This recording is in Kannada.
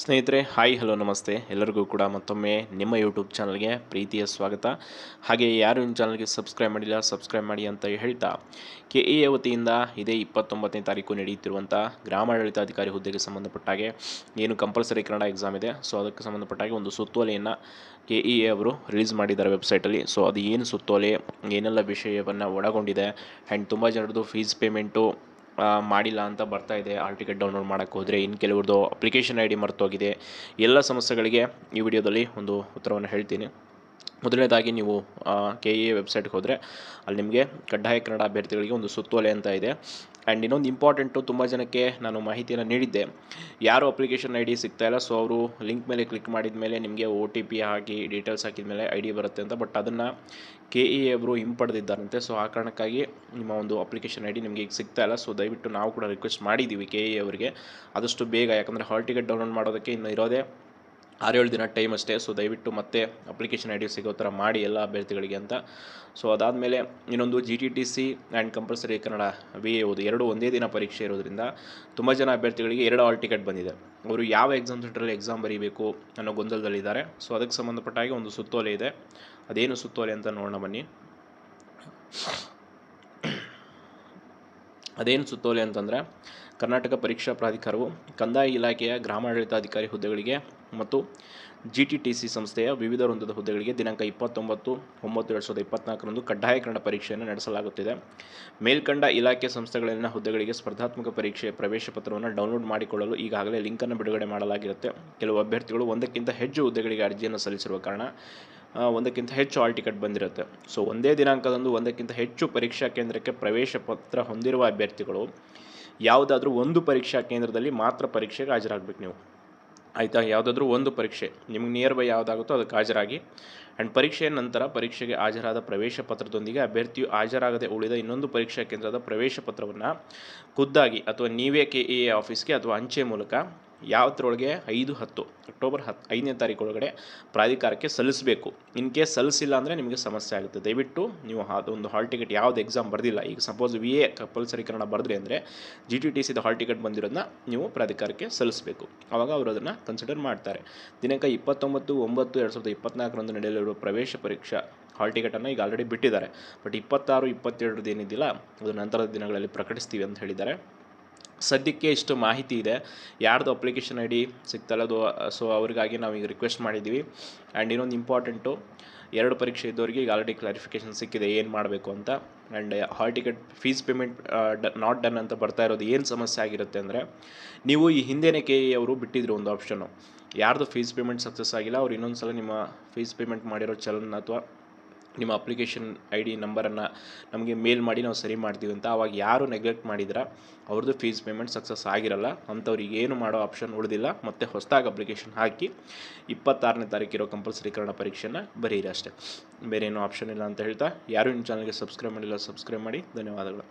ಸ್ನೇಹಿತರೆ ಹಾಯ್ ಹಲೋ ನಮಸ್ತೆ ಎಲ್ಲರಿಗೂ ಕೂಡ ಮತ್ತೊಮ್ಮೆ ನಿಮ್ಮ ಯೂಟ್ಯೂಬ್ ಚಾನಲ್ಗೆ ಪ್ರೀತಿಯ ಸ್ವಾಗತ. ಹಾಗೆ ಯಾರು ನಿಮ್ಮ ಚಾನಲ್ಗೆ ಸಬ್ಸ್ಕ್ರೈಬ್ ಮಾಡಿಲ್ಲ ಸಬ್ಸ್ಕ್ರೈಬ್ ಮಾಡಿ ಅಂತ ಹೇಳ್ತಾ, KEA ವತಿಯಿಂದ ಇದೇ 29ನೇ ತಾರೀಕು ನಡೆಯುತ್ತಿರುವಂಥ ಗ್ರಾಮಾಡಳಿತಾಧಿಕಾರಿ ಹುದ್ದೆಗೆ ಸಂಬಂಧಪಟ್ಟ ಹಾಗೆ ಏನು ಕಂಪಲ್ಸರಿ ಕನ್ನಡ ಎಕ್ಸಾಮ್ ಇದೆ, ಸೊ ಅದಕ್ಕೆ ಸಂಬಂಧಪಟ್ಟ ಹಾಗೆ ಒಂದು ಸುತ್ತೋಲೆಯನ್ನು KEA ಅವರು ರಿಲೀಸ್ ಮಾಡಿದ್ದಾರೆ ವೆಬ್ಸೈಟಲ್ಲಿ. ಸೊ ಅದು ಏನು ಸುತ್ತೋಲೆ, ಏನೆಲ್ಲ ವಿಷಯವನ್ನು ಒಳಗೊಂಡಿದೆ, ಆ್ಯಂಡ್ ತುಂಬ ಜನರದ್ದು ಫೀಸ್ ಪೇಮೆಂಟು ಮಾಡಿಲ್ಲ ಅಂತ ಬರ್ತಾ ಇದೆ. ಆಲ್ ಟಿಕೆಟ್ ಡೌನ್ಲೋಡ್ ಮಾಡೋಕ್ಕೆ ಹೋದರೆ ಇನ್ನು ಕೆಲವ್ರದ್ದು ಅಪ್ಲಿಕೇಶನ್ ID ಮರ್ತೋಗಿದೆ. ಎಲ್ಲ ಸಮಸ್ಯೆಗಳಿಗೆ ಈ ವಿಡಿಯೋದಲ್ಲಿ ಒಂದು ಉತ್ತರವನ್ನು ಹೇಳ್ತೀನಿ. ಮೊದಲನೇದಾಗಿ ನೀವು KEA ವೆಬ್ಸೈಟ್ಗೆ ಹೋದರೆ ಅಲ್ಲಿ ನಿಮಗೆ ಕಡ್ಡಾಯ ಕನ್ನಡ ಅಭ್ಯರ್ಥಿಗಳಿಗೆ ಒಂದು ಸುತ್ತೋಲೆ ಅಂತ ಇದೆ. ಆ್ಯಂಡ್ ಇನ್ನೊಂದು ಇಂಪಾರ್ಟೆಂಟು, ತುಂಬ ಜನಕ್ಕೆ ನಾನು ಮಾಹಿತಿಯನ್ನು ನೀಡಿದ್ದೆ, ಯಾರು ಅಪ್ಲಿಕೇಶನ್ ID ಸಿಗ್ತಾಯಿಲ್ಲ, ಸೊ ಅವರು ಲಿಂಕ್ ಮೇಲೆ ಕ್ಲಿಕ್ ಮಾಡಿದ ಮೇಲೆ ನಿಮಗೆ OTP ಹಾಕಿ ಡೀಟೇಲ್ಸ್ ಹಾಕಿದ ಮೇಲೆ ID ಬರುತ್ತೆ ಅಂತ. ಬಟ್ ಅದನ್ನು KEA ಅವರು ಹಿಂಪಡೆದಿದ್ದಾರಂತೆ. ಸೊ ಆ ಕಾರಣಕ್ಕಾಗಿ ನಿಮ್ಮ ಒಂದು ಅಪ್ಲಿಕೇಶನ್ ID ನಿಮಗೆ ಈಗ ಸಿಗ್ತಾಯಿಲ್ಲ. ಸೊ ದಯವಿಟ್ಟು ನಾವು ಕೂಡ ರಿಕ್ವೆಸ್ಟ್ ಮಾಡಿದ್ದೀವಿ KEA ಅವರಿಗೆ ಆದಷ್ಟು ಬೇಗ, ಯಾಕಂದರೆ ಹಾಲ್ ಟಿಕೆಟ್ ಡೌನ್ಲೋಡ್ ಮಾಡೋದಕ್ಕೆ ಇನ್ನು ಇರೋದೇ 6-7 ದಿನ ಟೈಮ್ ಅಷ್ಟೇ. ಸೊ ದಯವಿಟ್ಟು ಮತ್ತೆ ಅಪ್ಲಿಕೇಶನ್ ID ಸಿಗೋ ಥರ ಮಾಡಿ ಎಲ್ಲ ಅಭ್ಯರ್ಥಿಗಳಿಗೆ ಅಂತ. ಸೊ ಅದಾದಮೇಲೆ ಇನ್ನೊಂದು GTTC and compulsory Kannada VA ಎರಡು ಒಂದೇ ದಿನ ಪರೀಕ್ಷೆ ಇರೋದ್ರಿಂದ ತುಂಬ ಜನ ಅಭ್ಯರ್ಥಿಗಳಿಗೆ 2 ಹಾಲ್ ಟಿಕೆಟ್ ಬಂದಿದೆ. ಅವರು ಯಾವ ಎಕ್ಸಾಮ್ ಸೆಂಟ್ರಲ್ಲಿ ಎಕ್ಸಾಮ್ ಬರೀಬೇಕು ಅನ್ನೋ ಗೊಂದಲದಲ್ಲಿದ್ದಾರೆ. ಸೊ ಅದಕ್ಕೆ ಸಂಬಂಧಪಟ್ಟ ಹಾಗೆ ಒಂದು ಸುತ್ತೋಲೆ ಇದೆ. ಅದೇನು ಸುತ್ತೋಲೆ ಅಂತ ನೋಡೋಣ ಬನ್ನಿ. ಅದೇನು ಸುತ್ತೋಲೆ ಅಂತಂದರೆ, ಕರ್ನಾಟಕ ಪರೀಕ್ಷಾ ಪ್ರಾಧಿಕಾರವು ಕಂದಾಯ ಇಲಾಖೆಯ ಗ್ರಾಮಾಡಳಿತಾಧಿಕಾರಿ ಹುದ್ದೆಗಳಿಗೆ ಮತ್ತು GTTC ಸಂಸ್ಥೆಯ ವಿವಿಧ ವೃಂದದ ಹುದ್ದೆಗಳಿಗೆ ದಿನಾಂಕ 29/9/2024 ಕಡ್ಡಾಯ ಕನ್ನಡ ಪರೀಕ್ಷೆಯನ್ನು ನಡೆಸಲಾಗುತ್ತಿದೆ. ಮೇಲ್ಕಂಡ ಇಲಾಖೆ ಸಂಸ್ಥೆಗಳಲ್ಲಿನ ಹುದ್ದೆಗಳಿಗೆ ಸ್ಪರ್ಧಾತ್ಮಕ ಪರೀಕ್ಷೆಯ ಪ್ರವೇಶ ಪತ್ರವನ್ನು ಡೌನ್ಲೋಡ್ ಮಾಡಿಕೊಳ್ಳಲು ಈಗಾಗಲೇ ಲಿಂಕನ್ನು ಬಿಡುಗಡೆ ಮಾಡಲಾಗಿರುತ್ತೆ. ಕೆಲವು ಅಭ್ಯರ್ಥಿಗಳು ಒಂದಕ್ಕಿಂತ ಹೆಚ್ಚು ಹುದ್ದೆಗಳಿಗೆ ಅರ್ಜಿಯನ್ನು ಸಲ್ಲಿಸಿರುವ ಕಾರಣ ಒಂದಕ್ಕಿಂತ ಹೆಚ್ಚು ಹಾಲ್ ಟಿಕೆಟ್ ಬಂದಿರುತ್ತೆ. ಸೊ ಒಂದೇ ದಿನಾಂಕದಂದು ಒಂದಕ್ಕಿಂತ ಹೆಚ್ಚು ಪರೀಕ್ಷಾ ಕೇಂದ್ರಕ್ಕೆ ಪ್ರವೇಶ ಪತ್ರ ಹೊಂದಿರುವ ಅಭ್ಯರ್ಥಿಗಳು ಯಾವುದಾದ್ರೂ ಒಂದು ಪರೀಕ್ಷಾ ಕೇಂದ್ರದಲ್ಲಿ ಮಾತ್ರ ಪರೀಕ್ಷೆಗೆ ಹಾಜರಾಗಬೇಕು ನೀವು, ಆಯಿತಾ. ಯಾವುದಾದ್ರೂ ಒಂದು ಪರೀಕ್ಷೆ ನಿಮಗೆ ನಿಯರ್ ಬೈ ಯಾವುದಾಗುತ್ತೋ ಅದಕ್ಕೆ ಹಾಜರಾಗಿ. ಆ್ಯಂಡ್ ಪರೀಕ್ಷೆಯ ನಂತರ ಪರೀಕ್ಷೆಗೆ ಹಾಜರಾದ ಪ್ರವೇಶ ಪತ್ರದೊಂದಿಗೆ ಅಭ್ಯರ್ಥಿಯು ಹಾಜರಾಗದೆ ಉಳಿದ ಇನ್ನೊಂದು ಪರೀಕ್ಷಾ ಕೇಂದ್ರದ ಪ್ರವೇಶ ಪತ್ರವನ್ನು ಖುದ್ದಾಗಿ ಅಥವಾ ನೀವೇ KEA ಆಫೀಸ್ಗೆ ಅಥವಾ ಅಂಚೆ ಮೂಲಕ ಯಾವತ್ತರೊಳಗೆ 5/10 ಅಕ್ಟೋಬರ್ 5ನೇ ತಾರೀಕು ಒಳಗಡೆ ಪ್ರಾಧಿಕಾರಕ್ಕೆ ಸಲ್ಲಿಸಬೇಕು. ಇನ್ ಕೇಸ್ ಸಲ್ಲಿಸಿಲ್ಲ ಅಂದರೆ ನಿಮಗೆ ಸಮಸ್ಯೆ ಆಗುತ್ತೆ. ದಯವಿಟ್ಟು ನೀವು ಅದೊಂದು ಹಾಲ್ ಟಿಕೆಟ್ ಯಾವುದು ಎಕ್ಸಾಮ್ ಬರೆದಿಲ್ಲ, ಈಗ ಸಪೋಸ್ VA ಕಂಪಲ್ಸರಿ ಕನ್ನಡ ಬರೆದ್ರಿ ಅಂದರೆ GTTCದ ಹಾಲ್ ಟಿಕೆಟ್ ಬಂದಿರೋದನ್ನ ನೀವು ಪ್ರಾಧಿಕಾರಕ್ಕೆ ಸಲ್ಲಿಸಬೇಕು. ಆವಾಗ ಅವರು ಅದನ್ನು ಕನ್ಸಿಡರ್ ಮಾಡ್ತಾರೆ. ದಿನಾಂಕ 29/9/2024 ನಡೆಯಲಿರುವ ಪ್ರವೇಶ ಪರೀಕ್ಷಾ ಹಾಲ್ ಟಿಕೆಟನ್ನು ಈಗ ಆಲ್ರೆಡಿ ಬಿಟ್ಟಿದ್ದಾರೆ. ಬಟ್ 26, 27 ಏನಿದ್ದಿಲ್ಲ ಅದು ನಂತರದ ದಿನಗಳಲ್ಲಿ ಪ್ರಕಟಿಸ್ತೀವಿ ಅಂತ ಹೇಳಿದ್ದಾರೆ. ಸದ್ಯಕ್ಕೆ ಇಷ್ಟು ಮಾಹಿತಿ ಇದೆ. ಯಾರ್ದು ಅಪ್ಲಿಕೇಶನ್ ID ಸಿಗ್ತಲ್ಲ ಅದು, ಸೊ ಅವ್ರಿಗಾಗಿ ನಾವೀಗ ರಿಕ್ವೆಸ್ಟ್ ಮಾಡಿದ್ದೀವಿ. ಆ್ಯಂಡ್ ಇನ್ನೊಂದು ಇಂಪಾರ್ಟೆಂಟು, 2 ಪರೀಕ್ಷೆ ಇದ್ದವರಿಗೆ ಈಗ ಆಲ್ರೆಡಿ ಕ್ಲಾರಿಫಿಕೇಷನ್ ಸಿಕ್ಕಿದೆ ಏನು ಮಾಡಬೇಕು ಅಂತ. And hall ticket fees payment not done ಅಂತ ಬರ್ತಾ ಇರೋದು ಏನು ಸಮಸ್ಯೆ ಆಗಿರುತ್ತೆ ಅಂದರೆ, ನೀವು ಈ ಹಿಂದೆನೇ KEA ಅವರು ಬಿಟ್ಟಿದ್ರು ಒಂದು ಆಪ್ಷನ್ನು, ಯಾರ್ದು ಫೀಸ್ ಪೇಮೆಂಟ್ ಸಕ್ಸಸ್ ಆಗಿಲ್ಲ ಅವ್ರು ಇನ್ನೊಂದು ಸಲ ನಿಮ್ಮ ಫೀಸ್ ಪೇಮೆಂಟ್ ಮಾಡಿರೋ ಚಲನ ಅಥವಾ ನಿಮ್ಮ ಅಪ್ಲಿಕೇಶನ್ ID ನಂಬರನ್ನು ನಮಗೆ ಮೇಲ್ ಮಾಡಿ ನಾವು ಸರಿ ಮಾಡ್ತೀವಿ ಅಂತ. ಆವಾಗ ಯಾರು ನೆಗ್ಲೆಕ್ಟ್ ಮಾಡಿದ್ರೆ ಅವ್ರದ್ದು ಫೀಸ್ ಪೇಮೆಂಟ್ ಸಕ್ಸಸ್ ಆಗಿರಲ್ಲ, ಅಂಥವ್ರಿಗೆ ಏನು ಮಾಡೋ ಆಪ್ಷನ್ ಉಳಿದಿಲ್ಲ. ಮತ್ತು ಹೊಸದಾಗಿ ಅಪ್ಲಿಕೇಶನ್ ಹಾಕಿ 26ನೇ ತಾರೀಕು ಇರೋ ಕಂಪಲ್ಸರಿ ಕನ್ನಡ ಪರೀಕ್ಷೆನ ಬರೀರಿ ಅಷ್ಟೇ, ಬೇರೆ ಏನೂ ಆಪ್ಷನ್ ಇಲ್ಲ ಅಂತ ಹೇಳ್ತಾ, ಯಾರು ನಿಮ್ಮ ಚಾನಲ್ಗೆ ಸಬ್ಸ್ಕ್ರೈಬ್ ಮಾಡಿಲ್ಲ ಸಬ್ಸ್ಕ್ರೈಬ್ ಮಾಡಿ. ಧನ್ಯವಾದಗಳು.